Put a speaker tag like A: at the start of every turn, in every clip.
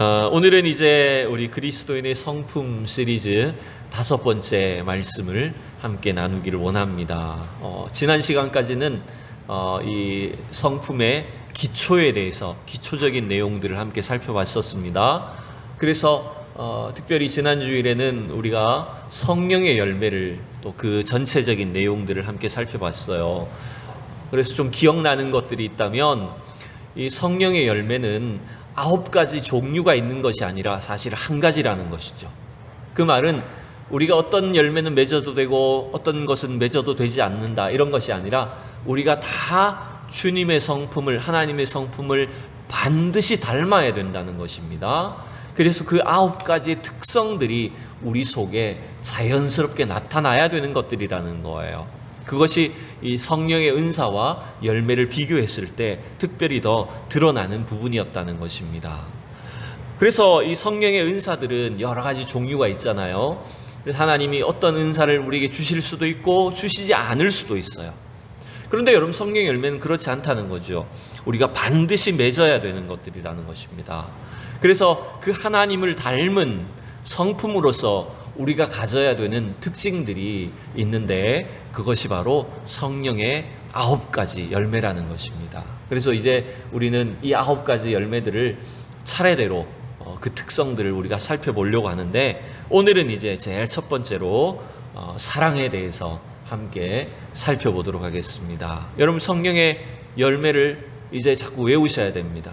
A: 오늘은 이제 우리 그리스도인의 성품 시리즈 5번째 말씀을 함께 나누기를 원합니다. 지난 시간까지는 이 성품의 기초에 대해서 기초적인 내용들을 함께 살펴봤었습니다. 그래서 특별히 지난 주일에는 우리가 성령의 열매를 또 그 전체적인 내용들을 함께 살펴봤어요. 그래서 좀 기억나는 것들이 있다면 이 성령의 열매는 9가지 종류가 있는 것이 아니라 사실 한 가지라는 것이죠. 그 말은 우리가 어떤 열매는 맺어도 되고 어떤 것은 맺어도 되지 않는다, 이런 것이 아니라 우리가 다 주님의 성품을, 하나님의 성품을 반드시 닮아야 된다는 것입니다. 그래서 그 9가지의 특성들이 우리 속에 자연스럽게 나타나야 되는 것들이라는 거예요. 그것이 이 성령의 은사와 열매를 비교했을 때 특별히 더 드러나는 부분이었다는 것입니다. 그래서 이 성령의 은사들은 여러 가지 종류가 있잖아요. 하나님이 어떤 은사를 우리에게 주실 수도 있고 주시지 않을 수도 있어요. 그런데 여러분, 성령의 열매는 그렇지 않다는 거죠. 우리가 반드시 맺어야 되는 것들이라는 것입니다. 그래서 그 하나님을 닮은 성품으로서 우리가 가져야 되는 특징들이 있는데 그것이 바로 성령의 9가지 열매라는 것입니다. 그래서 이제 우리는 이 9가지 열매들을 차례대로 그 특성들을 우리가 살펴보려고 하는데, 오늘은 이제 제일 첫 번째로 사랑에 대해서 함께 살펴보도록 하겠습니다. 여러분, 성령의 열매를 이제 자꾸 외우셔야 됩니다.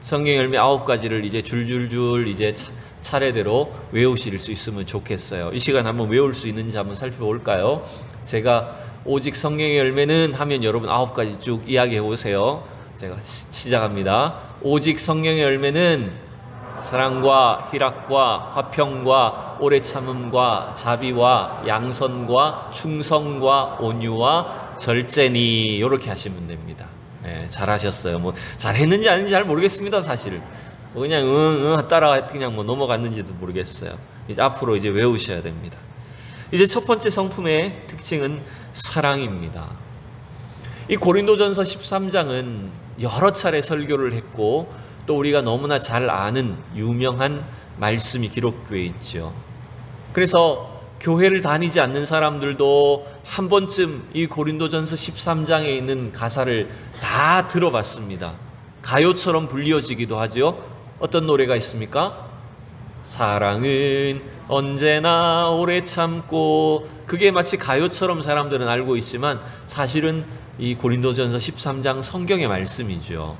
A: 성령의 열매 9가지를 이제 줄줄줄 이제 차례대로 외우실 수 있으면 좋겠어요. 이 시간 한번 외울 수 있는지 한번 살펴볼까요? 제가 오직 성령의 열매는 하면 여러분 9가지 쭉 이야기해 오세요. 제가 시작합니다. 오직 성령의 열매는 사랑과 희락과 화평과 오래 참음과 자비와 양선과 충성과 온유와 절제니, 이렇게 하시면 됩니다. 네, 잘하셨어요. 뭐 잘했는지 아닌지 잘 모르겠습니다. 사실 그냥 따라 그냥 넘어갔는지도 모르겠어요. 이제 앞으로 이제 외우셔야 됩니다. 이제 첫 번째 성품의 특징은 사랑입니다. 이 고린도전서 13장은 여러 차례 설교를 했고 또 우리가 너무나 잘 아는 유명한 말씀이 기록되어 있죠. 그래서 교회를 다니지 않는 사람들도 한 번쯤 이 고린도전서 13장에 있는 가사를 다 들어봤습니다. 가요처럼 불리어지기도 하죠. 어떤 노래가 있습니까? 사랑은 언제나 오래 참고, 그게 마치 가요처럼 사람들은 알고 있지만 사실은 이 고린도전서 13장 성경의 말씀이죠.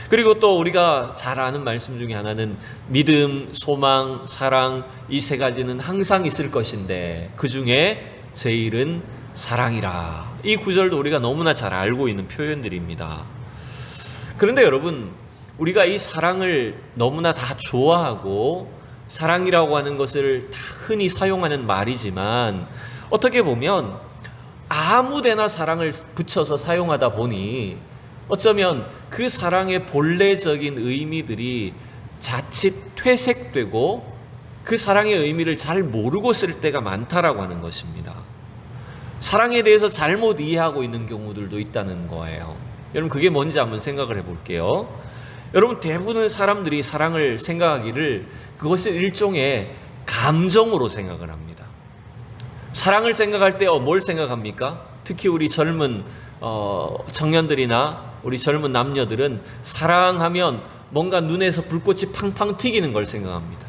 A: 그리고 또 우리가 잘 아는 말씀 중에 하나는 믿음, 소망, 사랑, 이 3가지는 항상 있을 것인데 그 중에 제일은 사랑이라. 이 구절도 우리가 너무나 잘 알고 있는 표현들입니다. 그런데 여러분, 우리가 이 사랑을 너무나 다 좋아하고 사랑이라고 하는 것을 다 흔히 사용하는 말이지만 어떻게 보면 아무데나 사랑을 붙여서 사용하다 보니 어쩌면 그 사랑의 본래적인 의미들이 자칫 퇴색되고 그 사랑의 의미를 잘 모르고 쓸 때가 많다라고 하는 것입니다. 사랑에 대해서 잘못 이해하고 있는 경우들도 있다는 거예요. 여러분, 그게 뭔지 한번 생각을 해볼게요. 여러분, 대부분의 사람들이 사랑을 생각하기를 그것을 일종의 감정으로 생각을 합니다. 사랑을 생각할 때 뭘 생각합니까? 특히 우리 젊은 청년들이나 우리 젊은 남녀들은 사랑하면 뭔가 눈에서 불꽃이 팡팡 튀기는 걸 생각합니다.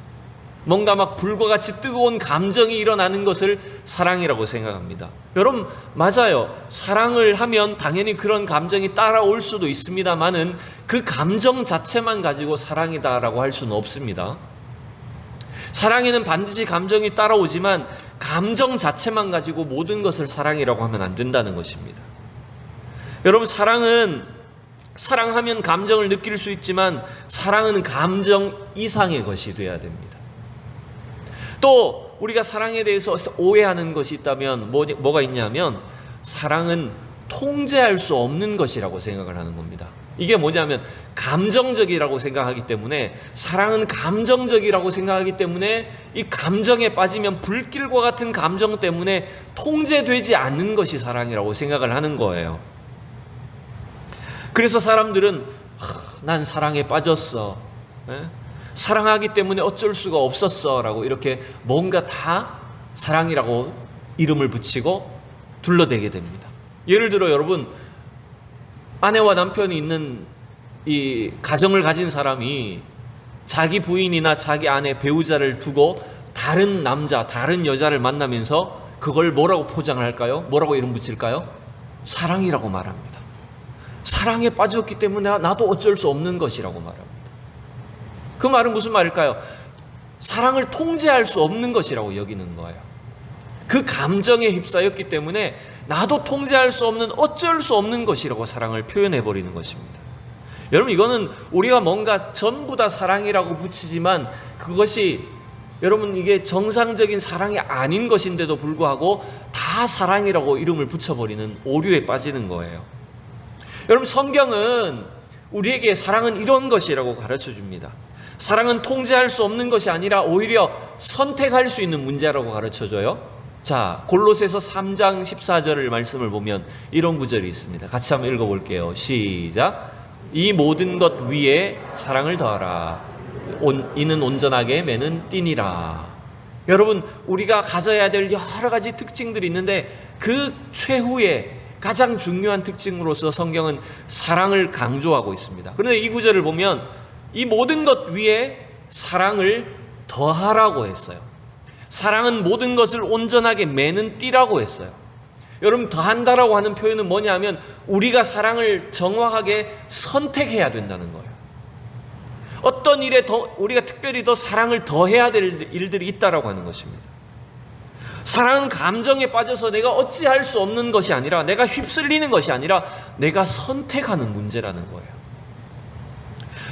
A: 뭔가 막 불과 같이 뜨거운 감정이 일어나는 것을 사랑이라고 생각합니다. 여러분, 맞아요. 사랑을 하면 당연히 그런 감정이 따라올 수도 있습니다만은 그 감정 자체만 가지고 사랑이다라고 할 수는 없습니다. 사랑에는 반드시 감정이 따라오지만 감정 자체만 가지고 모든 것을 사랑이라고 하면 안 된다는 것입니다. 여러분, 사랑하면 감정을 느낄 수 있지만 사랑은 감정 이상의 것이 되어야 됩니다. 또 우리가 사랑에 대해서 오해하는 것이 있다면 뭐가 있냐면 사랑은 통제할 수 없는 것이라고 생각을 하는 겁니다. 이게 뭐냐면 감정적이라고 생각하기 때문에, 사랑은 감정적이라고 생각하기 때문에 이 감정에 빠지면 불길과 같은 감정 때문에 통제되지 않는 것이 사랑이라고 생각을 하는 거예요. 그래서 사람들은 난 사랑에 빠졌어. 사랑하기 때문에 어쩔 수가 없었어 라고 이렇게 뭔가 다 사랑이라고 이름을 붙이고 둘러대게 됩니다. 예를 들어 여러분, 아내와 남편이 있는 이 가정을 가진 사람이 자기 부인이나 자기 아내 배우자를 두고 다른 남자, 다른 여자를 만나면서 그걸 뭐라고 포장할까요? 뭐라고 이름 붙일까요? 사랑이라고 말합니다. 사랑에 빠졌기 때문에 나도 어쩔 수 없는 것이라고 말합니다. 그 말은 무슨 말일까요? 사랑을 통제할 수 없는 것이라고 여기는 거예요. 그 감정에 휩싸였기 때문에 나도 통제할 수 없는 어쩔 수 없는 것이라고 사랑을 표현해 버리는 것입니다. 여러분, 이거는 우리가 뭔가 전부 다 사랑이라고 붙이지만 그것이 여러분 이게 정상적인 사랑이 아닌 것인데도 불구하고 다 사랑이라고 이름을 붙여버리는 오류에 빠지는 거예요. 여러분, 성경은 우리에게 사랑은 이런 것이라고 가르쳐 줍니다. 사랑은 통제할 수 없는 것이 아니라 오히려 선택할 수 있는 문제라고 가르쳐 줘요. 자, 골로새서 3장 14절을 말씀을 보면 이런 구절이 있습니다. 같이 한번 읽어볼게요. 시작. 이 모든 것 위에 사랑을 더하라. 이는 온전하게 매는 띠니라. 여러분, 우리가 가져야 될 여러 가지 특징들이 있는데 그 최후의 가장 중요한 특징으로서 성경은 사랑을 강조하고 있습니다. 그런데 이 구절을 보면 이 모든 것 위에 사랑을 더하라고 했어요. 사랑은 모든 것을 온전하게 매는 띠라고 했어요. 여러분, 더한다라고 하는 표현은 뭐냐면 우리가 사랑을 정확하게 선택해야 된다는 거예요. 어떤 일에 더 우리가 특별히 더 사랑을 더해야 될 일들이 있다라고 하는 것입니다. 사랑은 감정에 빠져서 내가 어찌할 수 없는 것이 아니라, 내가 휩쓸리는 것이 아니라 내가 선택하는 문제라는 거예요.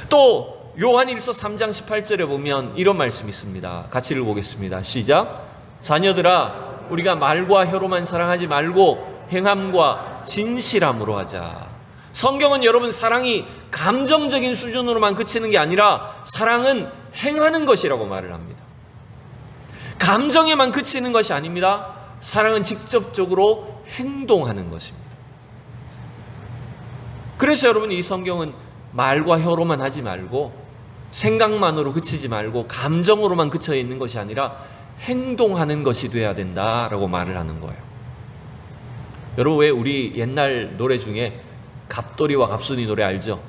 A: 또 요한일서 3장 18절에 보면 이런 말씀이 있습니다. 같이 읽어보겠습니다. 시작. 자녀들아, 우리가 말과 혀로만 사랑하지 말고 행함과 진실함으로 하자. 성경은 여러분, 사랑이 감정적인 수준으로만 그치는 게 아니라 사랑은 행하는 것이라고 말을 합니다. 감정에만 그치는 것이 아닙니다. 사랑은 직접적으로 행동하는 것입니다. 그래서 여러분, 이 성경은 말과 혀로만 하지 말고 생각만으로 그치지 말고 감정으로만 그쳐 있는 것이 아니라 행동하는 것이 돼야 된다라고 말을 하는 거예요. 여러분, 왜 우리 옛날 노래 중에 갑돌이와 갑순이 노래 알죠?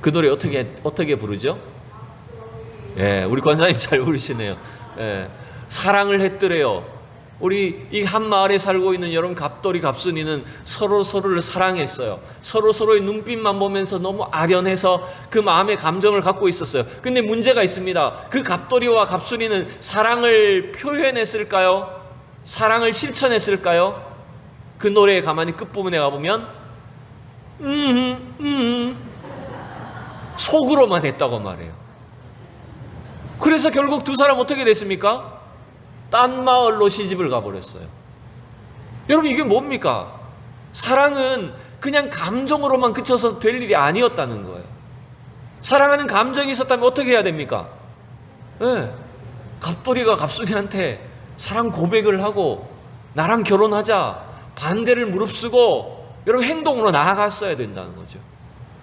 A: 그 노래 어떻게 부르죠? 우리 권사님 잘 부르시네요. 사랑을 했더래요. 우리 이 한 마을에 살고 있는 여러분, 갑돌이 갑순이는 서로를 사랑했어요. 서로의 눈빛만 보면서 너무 아련해서 그 마음의 감정을 갖고 있었어요. 근데 문제가 있습니다. 그 갑돌이와 갑순이는 사랑을 표현했을까요? 사랑을 실천했을까요? 그 노래에 가만히 끝부분에 가보면 속으로만 했다고 말해요. 그래서 결국 두 사람 어떻게 됐습니까? 딴 마을로 시집을 가버렸어요. 여러분, 이게 뭡니까? 사랑은 그냥 감정으로만 그쳐서 될 일이 아니었다는 거예요. 사랑하는 감정이 있었다면 어떻게 해야 됩니까? 갑돌이가 갑순이한테 사랑 고백을 하고 나랑 결혼하자, 반대를 무릅쓰고 여러분 행동으로 나아갔어야 된다는 거죠.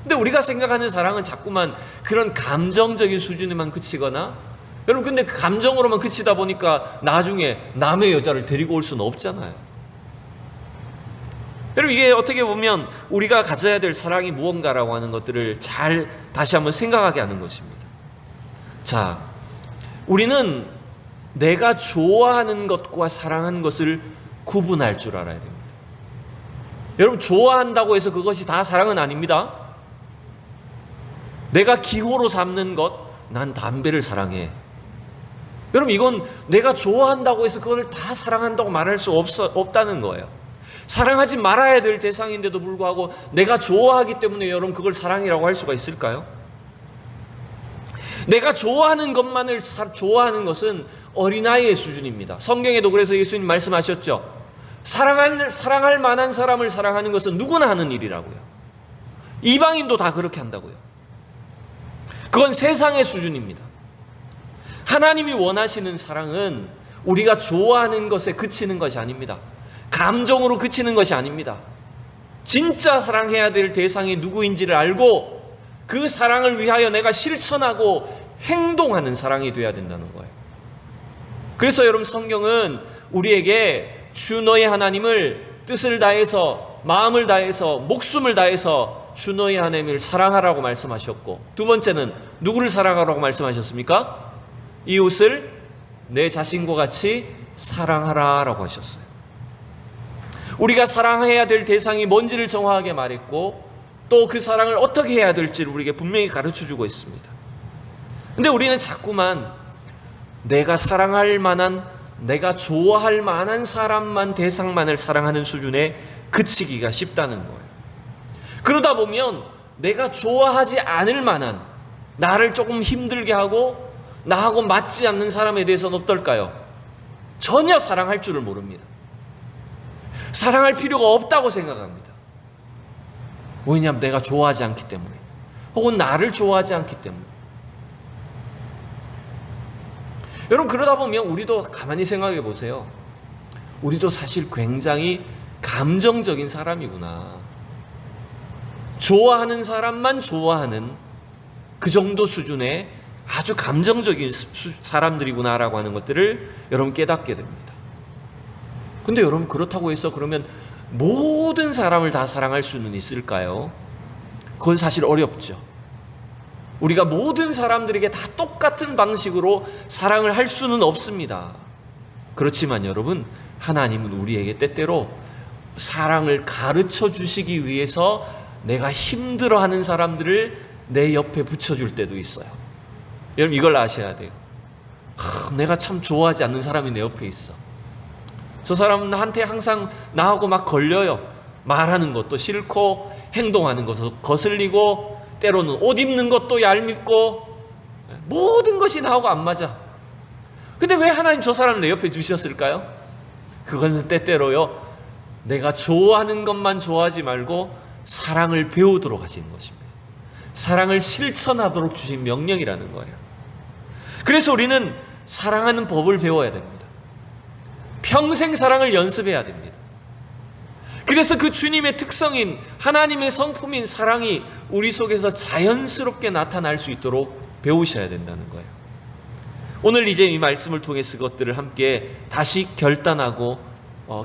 A: 근데 우리가 생각하는 사랑은 자꾸만 그런 감정적인 수준에만 그치거나, 여러분 근데 그 감정으로만 그치다 보니까 나중에 남의 여자를 데리고 올 수는 없잖아요. 여러분, 이게 어떻게 보면 우리가 가져야 될 사랑이 무언가라고 하는 것들을 잘 다시 한번 생각하게 하는 것입니다. 자, 우리는 내가 좋아하는 것과 사랑하는 것을 구분할 줄 알아야 됩니다. 여러분, 좋아한다고 해서 그것이 다 사랑은 아닙니다. 내가 기호로 삼는 것, 난 담배를 사랑해. 여러분, 이건 내가 좋아한다고 해서 그걸 다 사랑한다고 말할 수 없다는 거예요. 사랑하지 말아야 될 대상인데도 불구하고 내가 좋아하기 때문에 여러분 그걸 사랑이라고 할 수가 있을까요? 내가 좋아하는 것만을 좋아하는 것은 어린아이의 수준입니다. 성경에도 그래서 예수님 말씀하셨죠. 사랑할 만한 사람을 사랑하는 것은 누구나 하는 일이라고요. 이방인도 다 그렇게 한다고요. 그건 세상의 수준입니다. 하나님이 원하시는 사랑은 우리가 좋아하는 것에 그치는 것이 아닙니다. 감정으로 그치는 것이 아닙니다. 진짜 사랑해야 될 대상이 누구인지를 알고 그 사랑을 위하여 내가 실천하고 행동하는 사랑이 되어야 된다는 거예요. 그래서 여러분, 성경은 우리에게 주 너의 하나님을 뜻을 다해서, 마음을 다해서, 목숨을 다해서 주 너의 하나님을 사랑하라고 말씀하셨고, 두 번째는 누구를 사랑하라고 말씀하셨습니까? 이웃을 내 자신과 같이 사랑하라라고 하셨어요. 우리가 사랑해야 될 대상이 뭔지를 정확하게 말했고, 또 그 사랑을 어떻게 해야 될지를 우리에게 분명히 가르쳐주고 있습니다. 근데 우리는 자꾸만 내가 사랑할 만한, 내가 좋아할 만한 사람만, 대상만을 사랑하는 수준에 그치기가 쉽다는 거예요. 그러다 보면 내가 좋아하지 않을 만한, 나를 조금 힘들게 하고 나하고 맞지 않는 사람에 대해서는 어떨까요? 전혀 사랑할 줄을 모릅니다. 사랑할 필요가 없다고 생각합니다. 왜냐하면 내가 좋아하지 않기 때문에, 혹은 나를 좋아하지 않기 때문에. 여러분, 그러다 보면 우리도 가만히 생각해 보세요. 우리도 사실 굉장히 감정적인 사람이구나. 좋아하는 사람만 좋아하는 그 정도 수준의 아주 감정적인 사람들이구나라고 하는 것들을 여러분 깨닫게 됩니다. 근데 여러분, 그렇다고 해서 그러면 모든 사람을 다 사랑할 수는 있을까요? 그건 사실 어렵죠. 우리가 모든 사람들에게 다 똑같은 방식으로 사랑을 할 수는 없습니다. 그렇지만 여러분, 하나님은 우리에게 때때로 사랑을 가르쳐 주시기 위해서 내가 힘들어하는 사람들을 내 옆에 붙여줄 때도 있어요. 여러분, 이걸 아셔야 돼요. 내가 참 좋아하지 않는 사람이 내 옆에 있어. 저 사람은 나한테 항상 나하고 막 걸려요. 말하는 것도 싫고, 행동하는 것도 거슬리고, 때로는 옷 입는 것도 얄밉고, 모든 것이 나하고 안 맞아. 근데 왜 하나님 저 사람을 내 옆에 두셨을까요? 그것은 때때로요, 내가 좋아하는 것만 좋아하지 말고 사랑을 배우도록 하시는 것입니다. 사랑을 실천하도록 주신 명령이라는 거예요. 그래서 우리는 사랑하는 법을 배워야 됩니다. 평생 사랑을 연습해야 됩니다. 그래서 그 주님의 특성인, 하나님의 성품인 사랑이 우리 속에서 자연스럽게 나타날 수 있도록 배우셔야 된다는 거예요. 오늘 이제 이 말씀을 통해서 그것들을 함께 다시 결단하고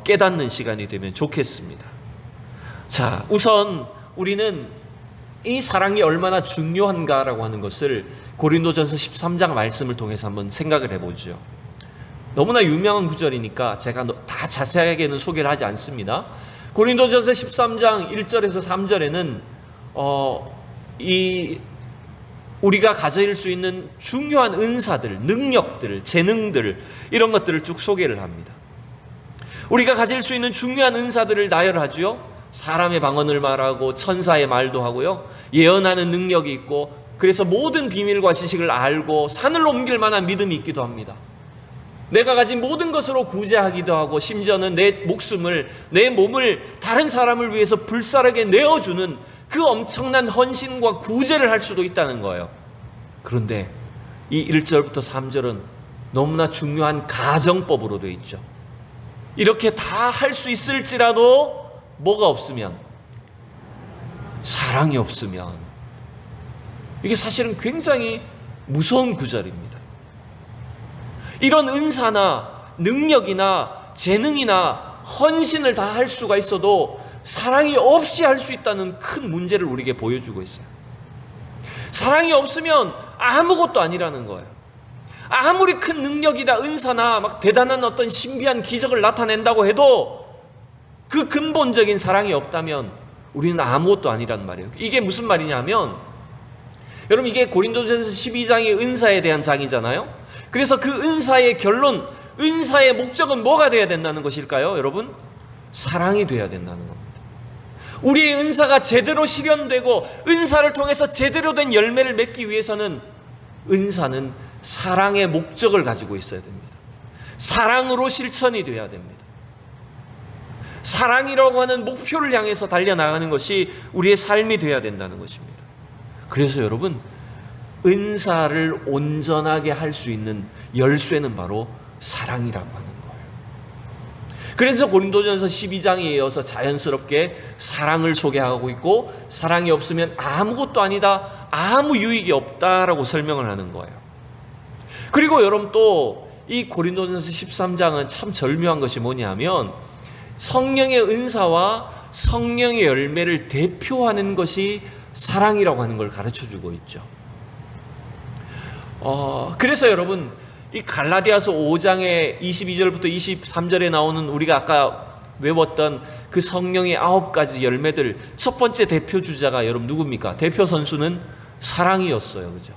A: 깨닫는 시간이 되면 좋겠습니다. 자, 우선 우리는 이 사랑이 얼마나 중요한가라고 하는 것을 고린도전서 13장 말씀을 통해서 한번 생각을 해보죠. 너무나 유명한 구절이니까 제가 다 자세하게는 소개를 하지 않습니다. 고린도전서 13장 1절에서 3절에는 우리가 가질 수 있는 중요한 은사들, 능력들, 재능들, 이런 것들을 쭉 소개를 합니다. 우리가 가질 수 있는 중요한 은사들을 나열하죠. 사람의 방언을 말하고 천사의 말도 하고요, 예언하는 능력이 있고, 그래서 모든 비밀과 지식을 알고 산을 옮길 만한 믿음이 있기도 합니다. 내가 가진 모든 것으로 구제하기도 하고, 심지어는 내 목숨을, 내 몸을 다른 사람을 위해서 불사르게 내어주는 그 엄청난 헌신과 구제를 할 수도 있다는 거예요. 그런데 이 1절부터 3절은 너무나 중요한 가정법으로 되어 있죠. 이렇게 다 할 수 있을지라도 뭐가 없으면, 사랑이 없으면, 이게 사실은 굉장히 무서운 구절입니다. 이런 은사나 능력이나 재능이나 헌신을 다 할 수가 있어도 사랑이 없이 할 수 있다는 큰 문제를 우리에게 보여주고 있어요. 사랑이 없으면 아무것도 아니라는 거예요. 아무리 큰 능력이다, 은사나 막 대단한 어떤 신비한 기적을 나타낸다고 해도 그 근본적인 사랑이 없다면 우리는 아무것도 아니란 말이에요. 이게 무슨 말이냐면, 여러분, 이게 고린도전서 12장이 은사에 대한 장이잖아요. 그래서 그 은사의 결론, 은사의 목적은 뭐가 돼야 된다는 것일까요? 여러분, 사랑이 돼야 된다는 겁니다. 우리의 은사가 제대로 실현되고 은사를 통해서 제대로 된 열매를 맺기 위해서는 은사는 사랑의 목적을 가지고 있어야 됩니다. 사랑으로 실천이 돼야 됩니다. 사랑이라고 하는 목표를 향해서 달려나가는 것이 우리의 삶이 돼야 된다는 것입니다. 그래서 여러분, 은사를 온전하게 할 수 있는 열쇠는 바로 사랑이라고 하는 거예요. 그래서 고린도전서 12장에 이어서 자연스럽게 사랑을 소개하고 있고, 사랑이 없으면 아무것도 아니다, 아무 유익이 없다라고 설명을 하는 거예요. 그리고 여러분 또 이 고린도전서 13장은 참 절묘한 것이 뭐냐면 성령의 은사와 성령의 열매를 대표하는 것이 사랑이라고 하는 걸 가르쳐주고 있죠. 그래서 여러분 이 갈라디아서 5장의 22절부터 23절에 나오는 우리가 아까 외웠던 그 성령의 9가지 열매들, 첫 번째 대표 주자가 여러분 누굽니까? 대표 선수는 사랑이었어요. 그죠?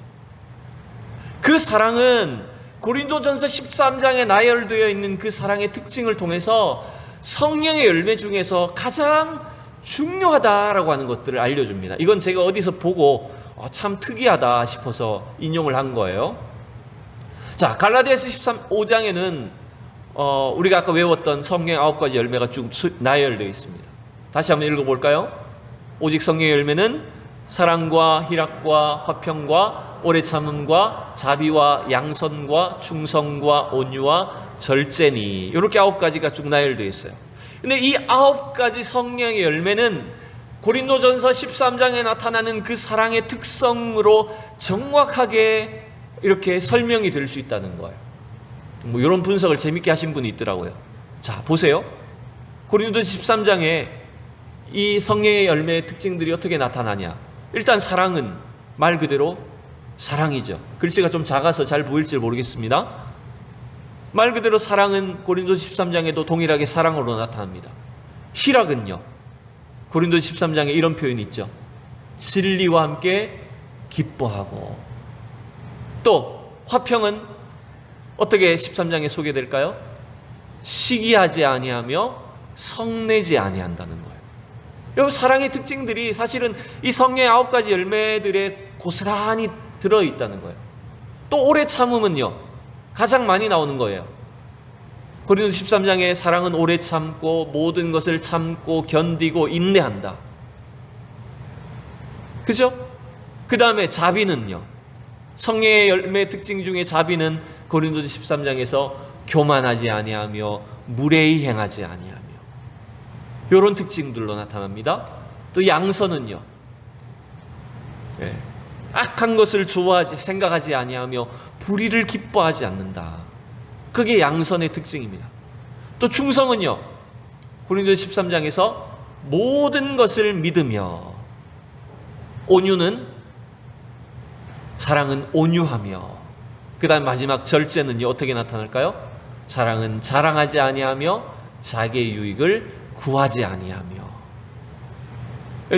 A: 그 사랑은 고린도전서 13장에 나열되어 있는 그 사랑의 특징을 통해서 성령의 열매 중에서 가장 중요하다라고 하는 것들을 알려줍니다. 이건 제가 어디서 보고 참 특이하다 싶어서 인용을 한 거예요. 자, 갈라디아서 5장에는 우리가 아까 외웠던 성령의 9가지 열매가 쭉 나열되어 있습니다. 다시 한번 읽어볼까요? 오직 성령의 열매는 사랑과 희락과 화평과 오래 참음과 자비와 양선과 충성과 온유와 절제니, 이렇게 9가지가 쭉 나열되어 있어요. 근데 이 9가지 성령의 열매는 고린도전서 13장에 나타나는 그 사랑의 특성으로 정확하게 이렇게 설명이 될 수 있다는 거예요. 뭐 이런 분석을 재밌게 하신 분이 있더라고요. 자, 보세요. 고린도전서 13장에 이 성령의 열매의 특징들이 어떻게 나타나냐. 일단 사랑은 말 그대로 사랑이죠. 글씨가 좀 작아서 잘 보일지 모르겠습니다. 말 그대로 사랑은 고린도서 13장에도 동일하게 사랑으로 나타납니다. 희락은요, 고린도서 13장에 이런 표현이 있죠. 진리와 함께 기뻐하고. 또 화평은 어떻게 13장에 소개될까요? 시기하지 아니하며 성내지 아니한다는 거예요. 이 사랑의 특징들이 사실은 이 성령의 9가지 열매들에 고스란히 들어있다는 거예요. 또 오래 참음은요, 가장 많이 나오는 거예요. 고린도서 13장에 사랑은 오래 참고 모든 것을 참고 견디고 인내한다. 그죠? 그 다음에 자비는요, 성령의 열매 특징 중에 자비는 고린도서 13장에서 교만하지 아니하며 무례히 행하지 아니하며, 이런 특징들로 나타납니다. 또 양선은요, 악한 것을 좋아하지 생각하지 아니하며 불의를 기뻐하지 않는다. 그게 양선의 특징입니다. 또 충성은요, 고린도서 13장에서 모든 것을 믿으며, 온유는 사랑은 온유하며, 그 다음 마지막 절제는요, 어떻게 나타날까요? 사랑은 자랑하지 아니하며 자기의 유익을 구하지 아니하며.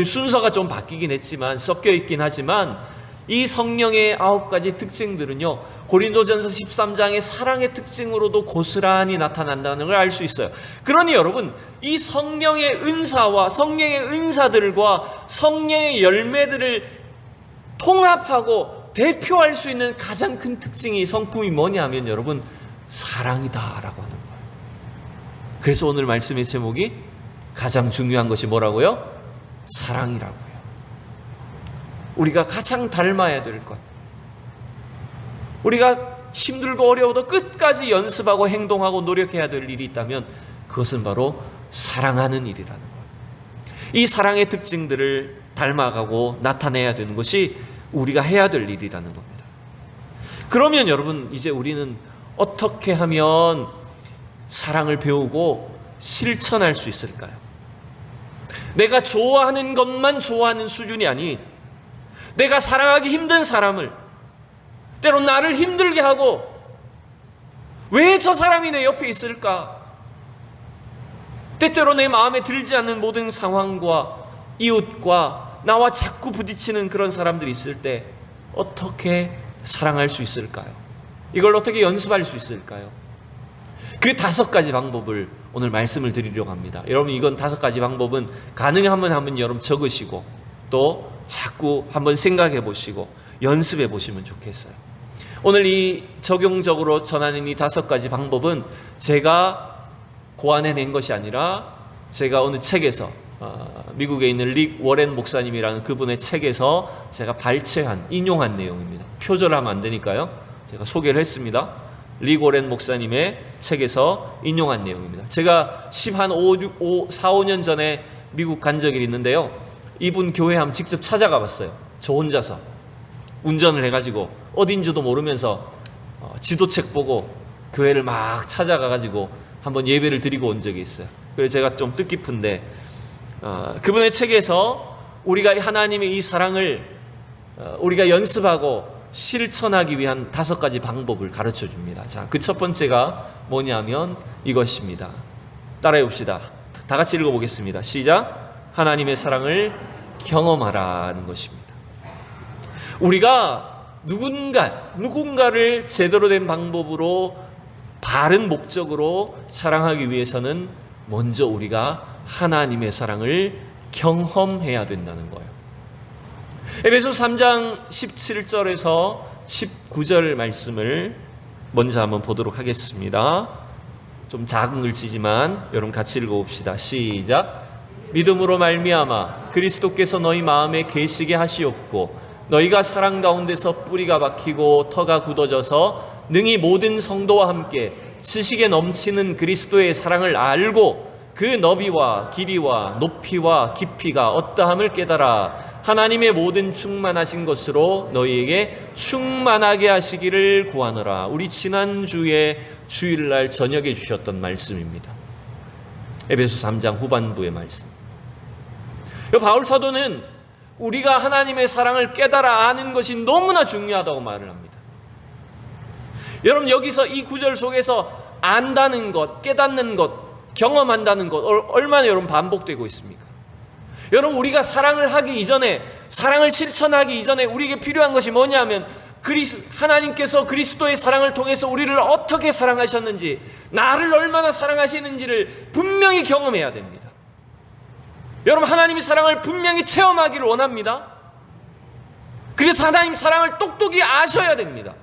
A: 순서가 좀 바뀌긴 했지만, 섞여 있긴 하지만, 이 성령의 9가지 특징들은요, 고린도전서 13장의 사랑의 특징으로도 고스란히 나타난다는 걸 알 수 있어요. 그러니 여러분, 이 성령의 은사와 성령의 은사들과 성령의 열매들을 통합하고 대표할 수 있는 가장 큰 특징이, 성품이 뭐냐면 여러분, 사랑이다라고 하는 거예요. 그래서 오늘 말씀의 제목이 가장 중요한 것이 뭐라고요? 사랑이라고요. 우리가 가장 닮아야 될 것, 우리가 힘들고 어려워도 끝까지 연습하고 행동하고 노력해야 될 일이 있다면 그것은 바로 사랑하는 일이라는 거예요. 이 사랑의 특징들을 닮아가고 나타내야 되는 것이 우리가 해야 될 일이라는 겁니다. 그러면 여러분, 이제 우리는 어떻게 하면 사랑을 배우고 실천할 수 있을까요? 내가 좋아하는 것만 좋아하는 수준이 아닌, 내가 사랑하기 힘든 사람을, 때론 나를 힘들게 하고, 왜 저 사람이 내 옆에 있을까? 때때로 내 마음에 들지 않는 모든 상황과 이웃과 나와 자꾸 부딪히는 그런 사람들이 있을 때 어떻게 사랑할 수 있을까요? 이걸 어떻게 연습할 수 있을까요? 그 5가지 방법을 오늘 말씀을 드리려고 합니다. 여러분, 이건 5가지 방법은 가능하면 한번 여러분 적으시고 또 자꾸 한번 생각해 보시고 연습해 보시면 좋겠어요. 오늘 이 적용적으로 전하는 이 5가지 방법은 제가 고안해낸 것이 아니라 제가 어느 책에서, 미국에 있는 릭 워렌 목사님이라는 그분의 책에서 제가 발췌한, 인용한 내용입니다. 표절하면 안 되니까요, 제가 소개를 했습니다. 릭 워렌 목사님의 책에서 인용한 내용입니다. 제가 4, 5년 전에 미국 간 적이 있는데요, 이분 교회 한번 직접 찾아가 봤어요. 저 혼자서 운전을 해가지고 어딘지도 모르면서 지도책 보고 교회를 막 찾아가가지고 한번 예배를 드리고 온 적이 있어요. 그래서 제가 좀 뜻깊은데 그분의 책에서 우리가 하나님의 이 사랑을 우리가 연습하고 실천하기 위한 5가지 방법을 가르쳐 줍니다. 자, 그 첫 번째가 뭐냐면 이것입니다. 따라해 봅시다. 다 같이 읽어보겠습니다. 시작. 하나님의 사랑을 경험하라는 것입니다. 우리가 누군가를 제대로 된 방법으로 바른 목적으로 사랑하기 위해서는 먼저 우리가 하나님의 사랑을 경험해야 된다는 거예요. 에베소서 3장 17절에서 19절 말씀을 먼저 한번 보도록 하겠습니다. 좀 작은 글씨지만 여러분 같이 읽어봅시다. 시작. 믿음으로 말미암아 그리스도께서 너희 마음에 계시게 하시옵고 너희가 사랑 가운데서 뿌리가 박히고 터가 굳어져서 능히 모든 성도와 함께 지식에 넘치는 그리스도의 사랑을 알고 그 너비와 길이와 높이와 깊이가 어떠함을 깨달아 하나님의 모든 충만하신 것으로 너희에게 충만하게 하시기를 구하노라. 우리 지난주에 주일날 저녁에 주셨던 말씀입니다. 에베소 3장 후반부의 말씀. 바울 사도는 우리가 하나님의 사랑을 깨달아 아는 것이 너무나 중요하다고 말을 합니다. 여러분, 여기서 이 구절 속에서 안다는 것, 깨닫는 것, 경험한다는 것 얼마나 여러분 반복되고 있습니까? 여러분, 우리가 사랑을 하기 이전에, 사랑을 실천하기 이전에 우리에게 필요한 것이 뭐냐면 하나님께서 그리스도의 사랑을 통해서 우리를 어떻게 사랑하셨는지, 나를 얼마나 사랑하시는지를 분명히 경험해야 됩니다. 여러분, 하나님의 사랑을 분명히 체험하기를 원합니다. 그래서 하나님 사랑을 똑똑히 아셔야 됩니다.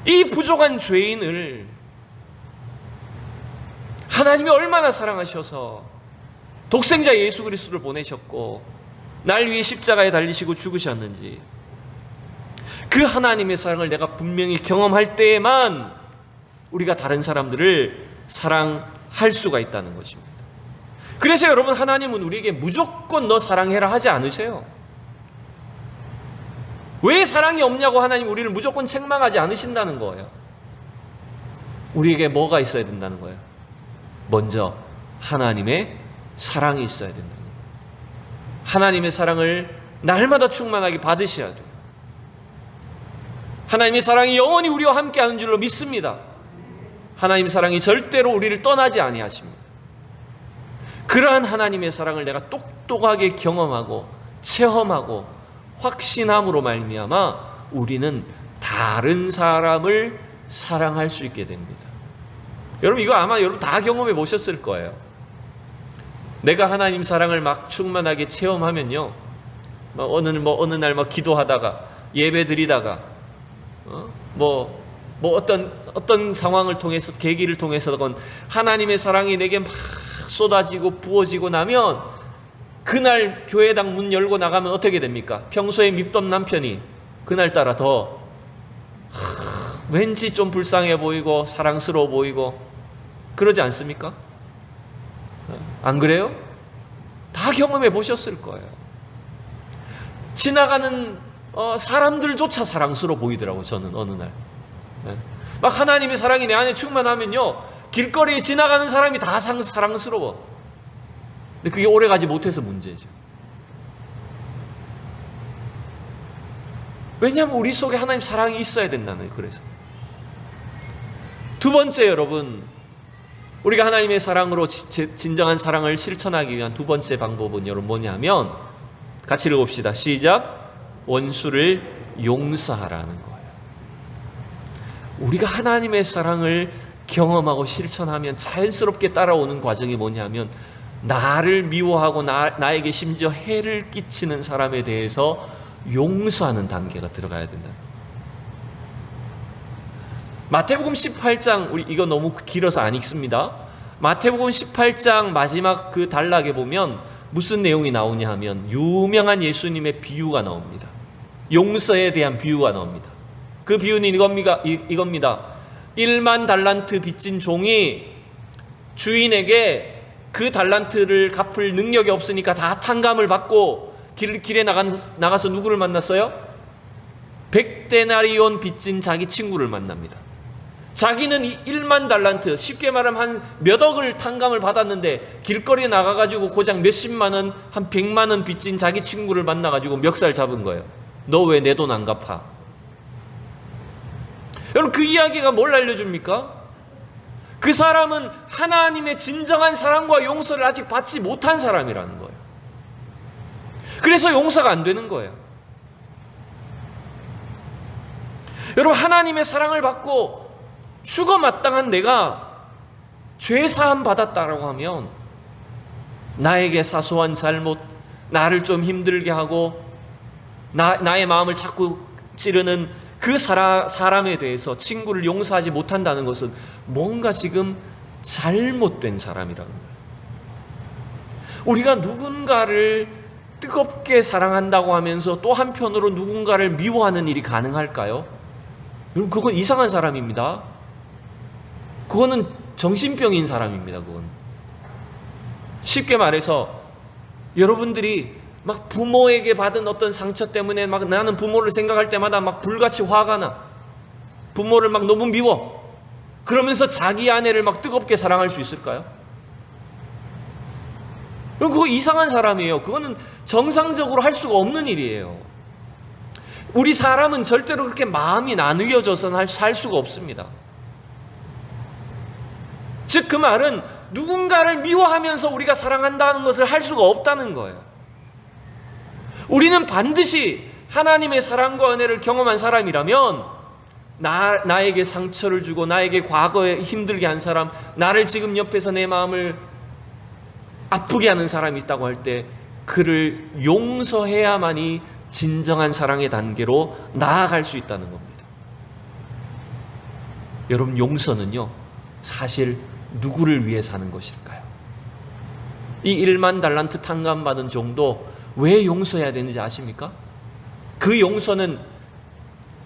A: 이 부족한 죄인을 하나님이 얼마나 사랑하셔서 독생자 예수 그리스도를 보내셨고 날 위해 십자가에 달리시고 죽으셨는지, 그 하나님의 사랑을 내가 분명히 경험할 때에만 우리가 다른 사람들을 사랑할 수가 있다는 것입니다. 그래서 여러분, 하나님은 우리에게 무조건 너 사랑해라 하지 않으세요. 왜 사랑이 없냐고 하나님 우리를 무조건 책망하지 않으신다는 거예요. 우리에게 뭐가 있어야 된다는 거예요? 먼저 하나님의 사랑이 있어야 된다는 거예요. 하나님의 사랑을 날마다 충만하게 받으셔야 돼요. 하나님의 사랑이 영원히 우리와 함께하는 줄로 믿습니다. 하나님의 사랑이 절대로 우리를 떠나지 아니하십니다. 그러한 하나님의 사랑을 내가 똑똑하게 경험하고 체험하고 확신함으로 말미암아 우리는 다른 사람을 사랑할 수 있게 됩니다. 여러분, 이거 아마 여러분 다 경험해 보셨을 거예요. 내가 하나님 사랑을 막 충만하게 체험하면요, 어느 날 기도하다가 예배 드리다가 어떤 상황을 통해서, 계기를 통해서건 하나님의 사랑이 내게 막 쏟아지고 부어지고 나면 그날 교회당 문 열고 나가면 어떻게 됩니까? 평소에 밉던 남편이 그날따라 더 왠지 좀 불쌍해 보이고 사랑스러워 보이고 그러지 않습니까? 안 그래요? 다 경험해 보셨을 거예요. 지나가는 사람들조차 사랑스러워 보이더라고요. 저는 어느 날 막 하나님의 사랑이 내 안에 충만하면요, 길거리에 지나가는 사람이 다 사랑스러워. 근데 그게 오래가지 못해서 문제죠. 왜냐하면 우리 속에 하나님 사랑이 있어야 된다는 거예요. 그래서 두 번째, 여러분, 우리가 하나님의 사랑으로 진정한 사랑을 실천하기 위한 두 번째 방법은 여러분 뭐냐면, 같이 읽어봅시다. 시작. 원수를 용서하라는 거예요. 우리가 하나님의 사랑을 경험하고 실천하면 자연스럽게 따라오는 과정이 뭐냐면, 나를 미워하고 나에게 심지어 해를 끼치는 사람에 대해서 용서하는 단계가 들어가야 된다. 마태복음 18장, 우리 이거 너무 길어서 안 읽습니다. 마태복음 18장 마지막 그 단락에 보면 무슨 내용이 나오냐 하면 유명한 예수님의 비유가 나옵니다. 용서에 대한 비유가 나옵니다. 그 비유는 이겁니다. 1만 달란트 빚진 종이 주인에게 그 달란트를 갚을 능력이 없으니까 다 탕감을 받고 길에 나가서 누구를 만났어요? 100데나리온 빚진 자기 친구를 만납니다. 자기는 1만 달란트, 쉽게 말하면 한 몇 억을 탕감을 받았는데 길거리에 나가가지고 고작 몇십만 원, 한 100만 원 빚진 자기 친구를 만나가지고 멱살 잡은 거예요. 너 왜 내 돈 안 갚아? 여러분, 그 이야기가 뭘 알려줍니까? 그 사람은 하나님의 진정한 사랑과 용서를 아직 받지 못한 사람이라는 거예요. 그래서 용서가 안 되는 거예요. 여러분, 하나님의 사랑을 받고 죽어 마땅한 내가 죄 사함 받았다라고 하면 나에게 사소한 잘못, 나를 좀 힘들게 하고 나의 마음을 자꾸 찌르는 그 사람에 대해서 친구를 용서하지 못한다는 것은 뭔가 지금 잘못된 사람이라는 거예요. 우리가 누군가를 뜨겁게 사랑한다고 하면서 또 한편으로 누군가를 미워하는 일이 가능할까요? 여러분, 그건 이상한 사람입니다. 그거는 정신병인 사람입니다. 그건 쉽게 말해서 여러분들이 막 부모에게 받은 어떤 상처 때문에 막 나는 부모를 생각할 때마다 막 불같이 화가 나, 부모를 막 너무 미워, 그러면서 자기 아내를 막 뜨겁게 사랑할 수 있을까요? 그거 이상한 사람이에요. 그거는 정상적으로 할 수가 없는 일이에요. 우리 사람은 절대로 그렇게 마음이 나누어져서는 살 수가 없습니다. 즉, 그 말은 누군가를 미워하면서 우리가 사랑한다는 것을 할 수가 없다는 거예요. 우리는 반드시 하나님의 사랑과 은혜를 경험한 사람이라면 나에게 상처를 주고 나에게 과거에 힘들게 한 사람, 나를 지금 옆에서 내 마음을 아프게 하는 사람이 있다고 할 때 그를 용서해야만이 진정한 사랑의 단계로 나아갈 수 있다는 겁니다. 여러분, 용서는요, 사실 누구를 위해 사는 것일까요? 이 1만 달란트 탕감받은 종도 왜 용서해야 되는지 아십니까? 그 용서는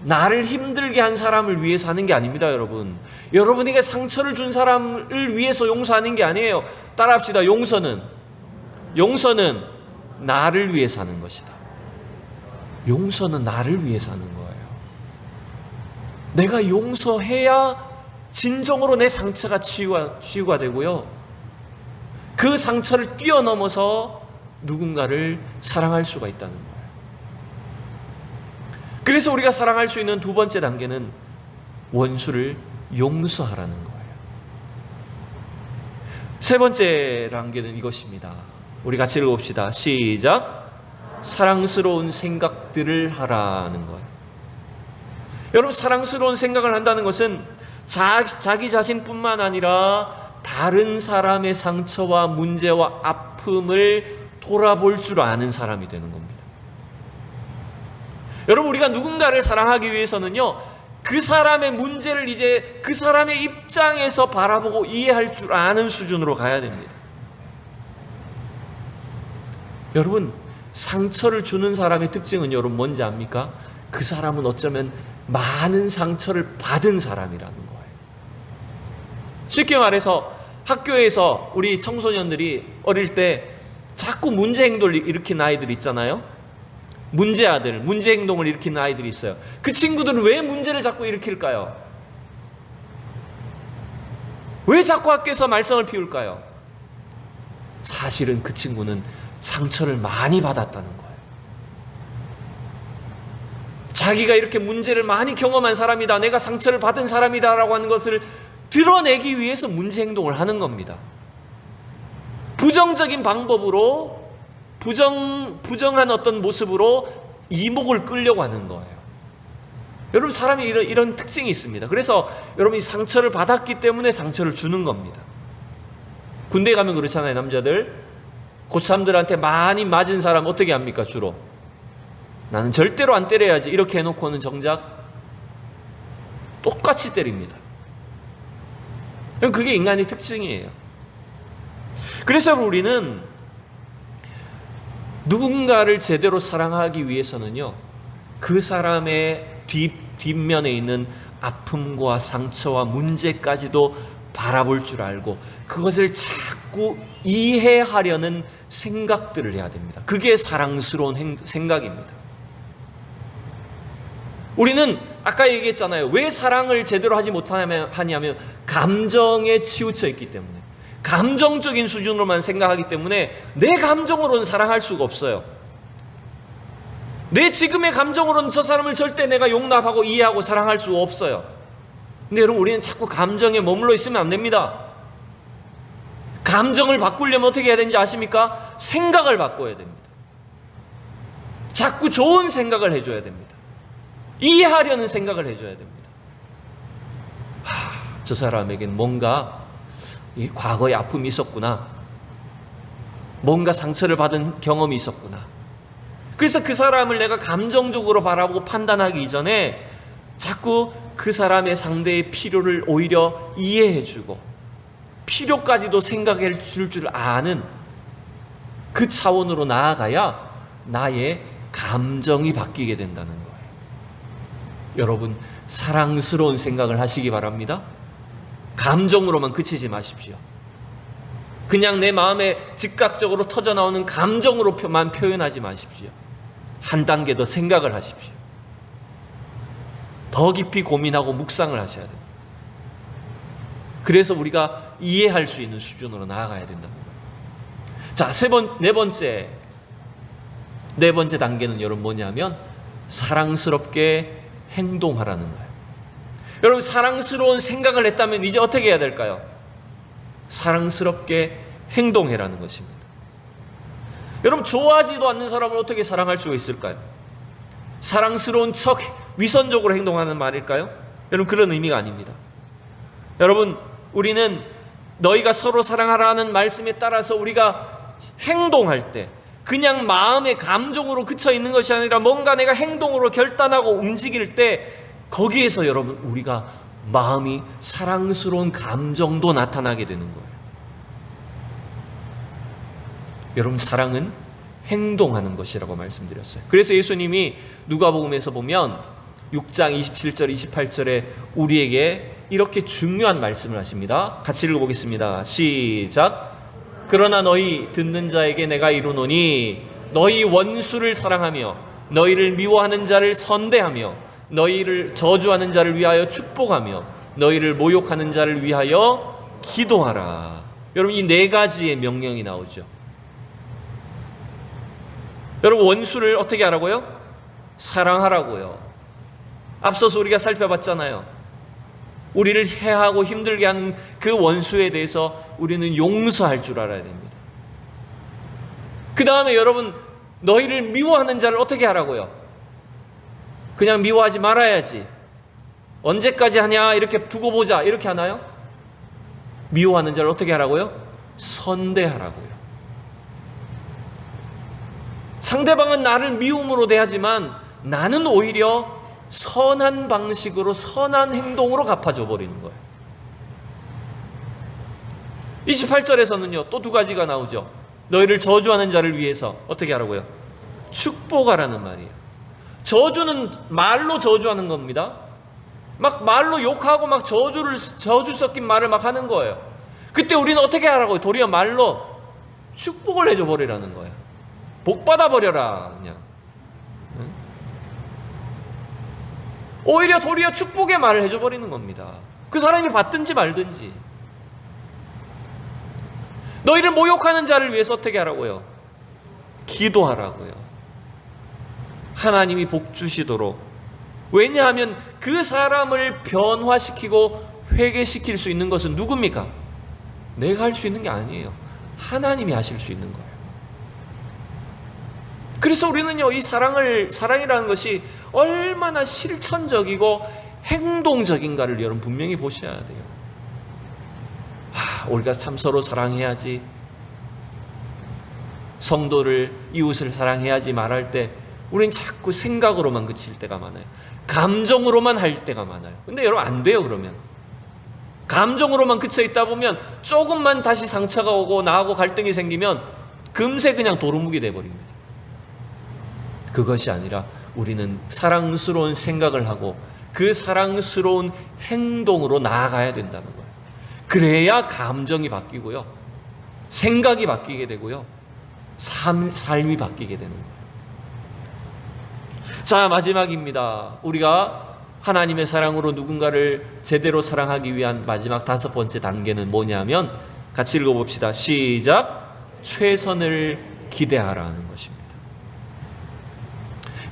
A: 나를 힘들게 한 사람을 위해서 하는 게 아닙니다, 여러분. 여러분에게 상처를 준 사람을 위해서 용서하는 게 아니에요. 따라합시다. 용서는 나를 위해서 하는 것이다. 용서는 나를 위해서 하는 거예요. 내가 용서해야 진정으로 내 상처가 치유가 되고요, 그 상처를 뛰어넘어서 누군가를 사랑할 수가 있다는 거예요. 그래서 우리가 사랑할 수 있는 두 번째 단계는 원수를 용서하라는 거예요. 세 번째 단계는 이것입니다. 우리 같이 읽어봅시다. 시작. 사랑스러운 생각들을 하라는 거예요. 여러분, 사랑스러운 생각을 한다는 것은 자기 자신뿐만 아니라 다른 사람의 상처와 문제와 아픔을 돌아볼 줄 아는 사람이 되는 겁니다. 여러분, 우리가 누군가를 사랑하기 위해서는요, 그 사람의 문제를 이제 그 사람의 입장에서 바라보고 이해할 줄 아는 수준으로 가야 됩니다. 여러분, 상처를 주는 사람의 특징은 여러분 뭔지 압니까? 그 사람은 어쩌면 많은 상처를 받은 사람이라는 거예요. 쉽게 말해서 학교에서 우리 청소년들이 어릴 때 자꾸 문제 행동을 일으킨 아이들 있잖아요. 문제아들, 문제 행동을 일으키는 아이들이 있어요. 그 친구들은 왜 문제를 자꾸 일으킬까요? 왜 자꾸 학교에서 말썽을 피울까요? 사실은 그 친구는 상처를 많이 받았다는 거예요. 자기가 이렇게 문제를 많이 경험한 사람이다, 내가 상처를 받은 사람이다 라고 하는 것을 드러내기 위해서 문제 행동을 하는 겁니다. 부정적인 방법으로, 부정한 어떤 모습으로 이목을 끌려고 하는 거예요. 여러분, 사람이 이런 특징이 있습니다. 그래서 여러분이 상처를 받았기 때문에 상처를 주는 겁니다. 군대 가면 그렇잖아요. 남자들 고참들한테 많이 맞은 사람 어떻게 합니까? 주로 나는 절대로 안 때려야지 이렇게 해놓고는 정작 똑같이 때립니다. 그게 인간의 특징이에요. 그래서 우리는 누군가를 제대로 사랑하기 위해서는요, 그 사람의 뒷면에 있는 아픔과 상처와 문제까지도 바라볼 줄 알고 그것을 자꾸 이해하려는 생각들을 해야 됩니다. 그게 사랑스러운 생각입니다. 우리는 아까 얘기했잖아요. 왜 사랑을 제대로 하지 못하냐면 감정에 치우쳐 있기 때문에, 감정적인 수준으로만 생각하기 때문에 내 감정으로는 사랑할 수가 없어요. 내 지금의 감정으로는 저 사람을 절대 내가 용납하고 이해하고 사랑할 수 없어요. 근데 여러분, 우리는 자꾸 감정에 머물러 있으면 안 됩니다. 감정을 바꾸려면 어떻게 해야 되는지 아십니까? 생각을 바꿔야 됩니다. 자꾸 좋은 생각을 해줘야 됩니다. 이해하려는 생각을 해줘야 됩니다. 저 사람에겐 뭔가 과거에 아픔이 있었구나, 뭔가 상처를 받은 경험이 있었구나. 그래서 그 사람을 내가 감정적으로 바라보고 판단하기 이전에 자꾸 그 사람의 상대의 필요를 오히려 이해해주고 필요까지도 생각해 줄 아는 그 차원으로 나아가야 나의 감정이 바뀌게 된다는 거예요. 여러분, 사랑스러운 생각을 하시기 바랍니다. 감정으로만 그치지 마십시오. 그냥 내 마음에 즉각적으로 터져나오는 감정으로만 표현하지 마십시오. 한 단계 더 생각을 하십시오. 더 깊이 고민하고 묵상을 하셔야 됩니다. 그래서 우리가 이해할 수 있는 수준으로 나아가야 된다는 거예요. 자, 네 번째 단계는 여러분 뭐냐면 사랑스럽게 행동하라는 거예요. 여러분, 사랑스러운 생각을 했다면 이제 어떻게 해야 될까요? 사랑스럽게 행동해라는 것입니다. 여러분, 좋아하지도 않는 사람을 어떻게 사랑할 수가 있을까요? 사랑스러운 척 위선적으로 행동하는 말일까요? 여러분, 그런 의미가 아닙니다. 여러분, 우리는 너희가 서로 사랑하라는 말씀에 따라서 우리가 행동할 때 그냥 마음의 감정으로 그쳐 있는 것이 아니라 뭔가 내가 행동으로 결단하고 움직일 때 거기에서 여러분, 우리가 마음이 사랑스러운 감정도 나타나게 되는 거예요. 여러분, 사랑은 행동하는 것이라고 말씀드렸어요. 그래서 예수님이 누가복음에서 보면 6장 27절 28절에 우리에게 이렇게 중요한 말씀을 하십니다. 같이 읽어보겠습니다. 시작. 그러나 너희 듣는 자에게 내가 이르노니 너희 원수를 사랑하며 너희를 미워하는 자를 선대하며 너희를 저주하는 자를 위하여 축복하며 너희를 모욕하는 자를 위하여 기도하라. 여러분, 이 네 가지의 명령이 나오죠. 여러분, 원수를 어떻게 하라고요? 사랑하라고요. 앞서서 우리가 살펴봤잖아요. 우리를 해하고 힘들게 하는 그 원수에 대해서 우리는 용서할 줄 알아야 됩니다. 그 다음에 여러분, 너희를 미워하는 자를 어떻게 하라고요? 그냥 미워하지 말아야지, 언제까지 하냐, 이렇게 두고 보자, 이렇게 하나요? 미워하는 자를 어떻게 하라고요? 선대하라고요. 상대방은 나를 미움으로 대하지만 나는 오히려 선한 방식으로, 선한 행동으로 갚아줘 버리는 거예요. 28절에서는요, 또 두 가지가 나오죠. 너희를 저주하는 자를 위해서 어떻게 하라고요? 축복하라는 말이에요. 저주는 말로 저주하는 겁니다. 막 말로 욕하고 막 저주 섞인 말을 막 하는 거예요. 그때 우리는 어떻게 하라고요? 도리어 말로 축복을 해줘 버리라는 거예요. 복 받아 버려라, 그냥. 오히려 도리어 축복의 말을 해줘 버리는 겁니다. 그 사람이 받든지 말든지. 너희를 모욕하는 자를 위해서 어떻게 하라고요? 기도하라고요. 하나님이 복 주시도록. 왜냐하면 그 사람을 변화시키고 회개시킬 수 있는 것은 누굽니까? 내가 할 수 있는 게 아니에요. 하나님이 하실 수 있는 거예요. 그래서 우리는요, 이 사랑이라는 것이 얼마나 실천적이고 행동적인가를 여러분 분명히 보셔야 돼요. 우리가 참 서로 사랑해야지, 성도를, 이웃을 사랑해야지 말할 때 우리는 자꾸 생각으로만 그칠 때가 많아요. 감정으로만 할 때가 많아요. 근데 여러분, 안 돼요. 그러면 감정으로만 그쳐 있다 보면 조금만 다시 상처가 오고 나하고 갈등이 생기면 금세 그냥 도루묵이 돼버립니다. 그것이 아니라 우리는 사랑스러운 생각을 하고 그 사랑스러운 행동으로 나아가야 된다는 거예요. 그래야 감정이 바뀌고요, 생각이 바뀌게 되고요, 삶이 바뀌게 되는 거예요. 자, 마지막입니다. 우리가 하나님의 사랑으로 누군가를 제대로 사랑하기 위한 마지막 5번째 단계는 뭐냐면, 같이 읽어봅시다. 시작. 최선을 기대하라는 것입니다.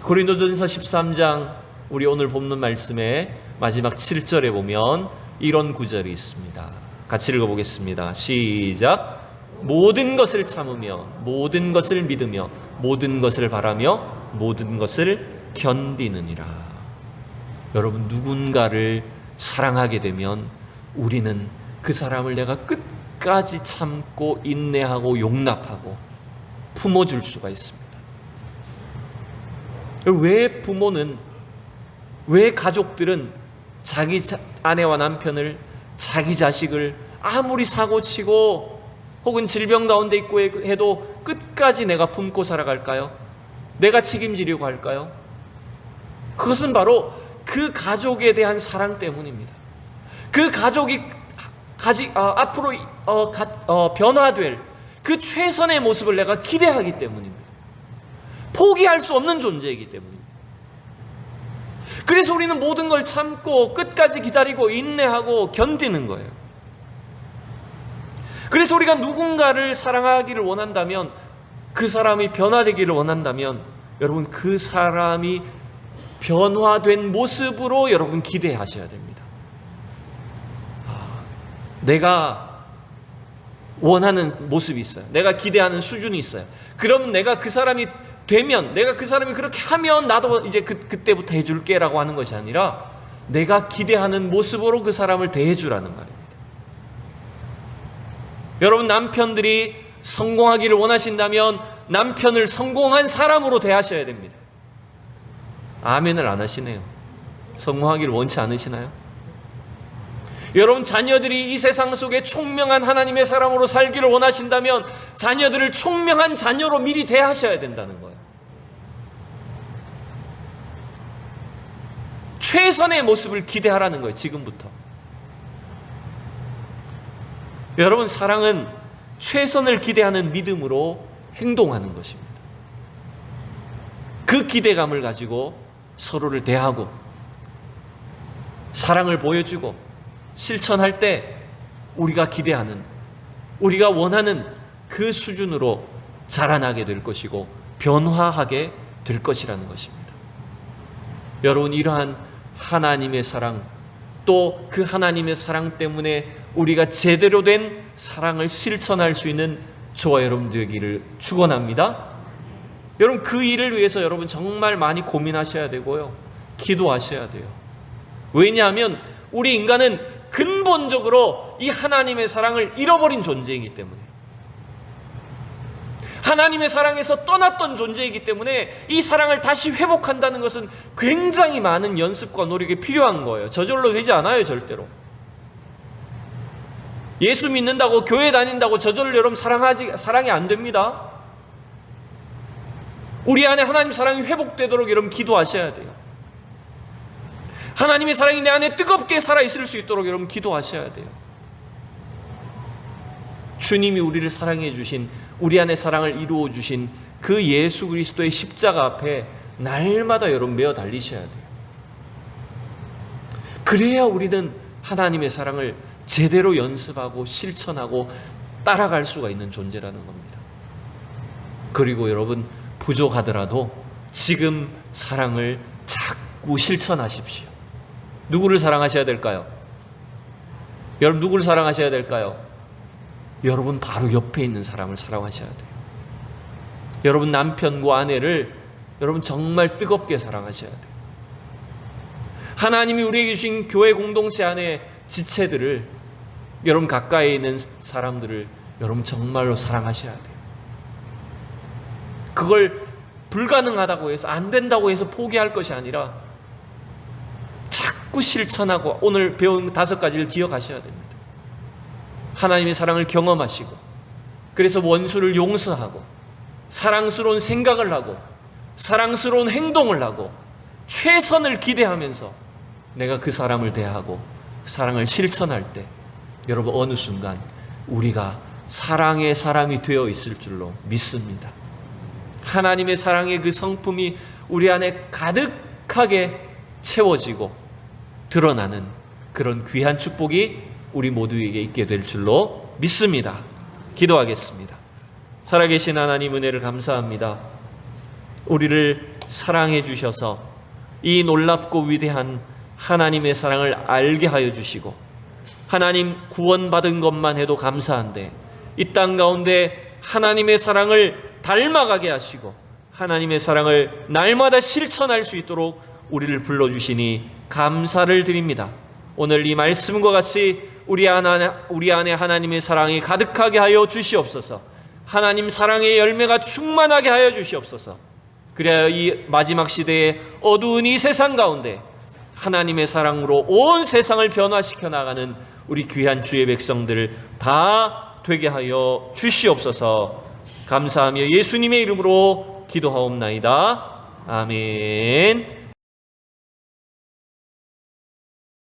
A: 고린도전서 13장 우리 오늘 본문 말씀의 마지막 7절에 보면 이런 구절이 있습니다. 같이 읽어보겠습니다. 시작. 모든 것을 참으며 모든 것을 믿으며 모든 것을 바라며 모든 것을 견디느니라. 여러분, 누군가를 사랑하게 되면 우리는 그 사람을 내가 끝까지 참고 인내하고 용납하고 품어줄 수가 있습니다. 왜 부모는, 왜 가족들은 자기 아내와 남편을, 자기 자식을 아무리 사고치고 혹은 질병 가운데 있고 해도 끝까지 내가 품고 살아갈까요? 내가 책임지려고 할까요? 그것은 바로 그 가족에 대한 사랑 때문입니다. 그 가족이 앞으로 변화될 그 최선의 모습을 내가 기대하기 때문입니다. 포기할 수 없는 존재이기 때문입니다. 그래서 우리는 모든 걸 참고 끝까지 기다리고 인내하고 견디는 거예요. 그래서 우리가 누군가를 사랑하기를 원한다면, 그 사람이 변화되기를 원한다면, 여러분, 그 사람이 변화된 모습으로 여러분 기대하셔야 됩니다. 내가 원하는 모습이 있어요. 내가 기대하는 수준이 있어요. 그럼 내가 그 사람이 되면, 내가 그 사람이 그렇게 하면 나도 이제 그때부터 해줄게 라고 하는 것이 아니라, 내가 기대하는 모습으로 그 사람을 대해주라는 말입니다. 여러분, 남편들이 성공하기를 원하신다면 남편을 성공한 사람으로 대하셔야 됩니다. 아멘을 안 하시네요. 성공하기를 원치 않으시나요? 여러분, 자녀들이 이 세상 속에 총명한 하나님의 사람으로 살기를 원하신다면 자녀들을 총명한 자녀로 미리 대하셔야 된다는 거예요. 최선의 모습을 기대하라는 거예요. 지금부터. 여러분, 사랑은 최선을 기대하는 믿음으로 행동하는 것입니다. 그 기대감을 가지고 서로를 대하고 사랑을 보여주고 실천할 때 우리가 기대하는, 우리가 원하는 그 수준으로 자라나게 될 것이고 변화하게 될 것이라는 것입니다. 여러분, 이러한 하나님의 사랑, 또 그 하나님의 사랑 때문에 우리가 제대로 된 사랑을 실천할 수 있는 저와 여러분 되기를 축원합니다. 여러분, 그 일을 위해서 여러분 정말 많이 고민하셔야 되고요, 기도하셔야 돼요. 왜냐하면 우리 인간은 근본적으로 이 하나님의 사랑을 잃어버린 존재이기 때문에, 하나님의 사랑에서 떠났던 존재이기 때문에 이 사랑을 다시 회복한다는 것은 굉장히 많은 연습과 노력이 필요한 거예요. 저절로 되지 않아요, 절대로. 예수 믿는다고, 교회 다닌다고 저절로 여러분 사랑이 안 됩니다. 우리 안에 하나님 사랑이 회복되도록 여러분 기도하셔야 돼요. 하나님의 사랑이 내 안에 뜨겁게 살아있을 수 있도록 여러분 기도하셔야 돼요. 주님이 우리를 사랑해 주신, 우리 안에 사랑을 이루어 주신 그 예수 그리스도의 십자가 앞에 날마다 여러분 매어 달리셔야 돼요. 그래야 우리는 하나님의 사랑을 제대로 연습하고 실천하고 따라갈 수가 있는 존재라는 겁니다. 그리고 여러분, 부족하더라도 지금 사랑을 자꾸 실천하십시오. 누구를 사랑하셔야 될까요? 여러분, 누구를 사랑하셔야 될까요? 여러분 바로 옆에 있는 사람을 사랑하셔야 돼요. 여러분 남편과 아내를 여러분 정말 뜨겁게 사랑하셔야 돼요. 하나님이 우리에게 주신 교회 공동체 안에 지체들을, 여러분 가까이 있는 사람들을 여러분 정말로 사랑하셔야 돼요. 그걸 불가능하다고 해서, 안 된다고 해서 포기할 것이 아니라 자꾸 실천하고 오늘 배운 5가지를 기억하셔야 됩니다. 하나님의 사랑을 경험하시고, 그래서 원수를 용서하고, 사랑스러운 생각을 하고, 사랑스러운 행동을 하고, 최선을 기대하면서 내가 그 사람을 대하고 사랑을 실천할 때, 여러분 어느 순간 우리가 사랑의 사람이 되어 있을 줄로 믿습니다. 하나님의 사랑의 그 성품이 우리 안에 가득하게 채워지고 드러나는 그런 귀한 축복이 우리 모두에게 있게 될 줄로 믿습니다. 기도하겠습니다. 살아계신 하나님, 은혜를 감사합니다. 우리를 사랑해 주셔서 이 놀랍고 위대한 하나님의 사랑을 알게 하여 주시고, 하나님 구원받은 것만 해도 감사한데 이 땅 가운데 하나님의 사랑을 닮아가게 하시고 하나님의 사랑을 날마다 실천할 수 있도록 우리를 불러주시니 감사를 드립니다. 오늘 이 말씀과 같이 우리 안에 하나님의 사랑이 가득하게 하여 주시옵소서. 하나님 사랑의 열매가 충만하게 하여 주시옵소서. 그래야 이 마지막 시대의 어두운 이 세상 가운데 하나님의 사랑으로 온 세상을 변화시켜 나가는 우리 귀한 주의 백성들 다 되게 하여 주시옵소서. 감사하며 예수님의 이름으로 기도하옵나이다. 아멘.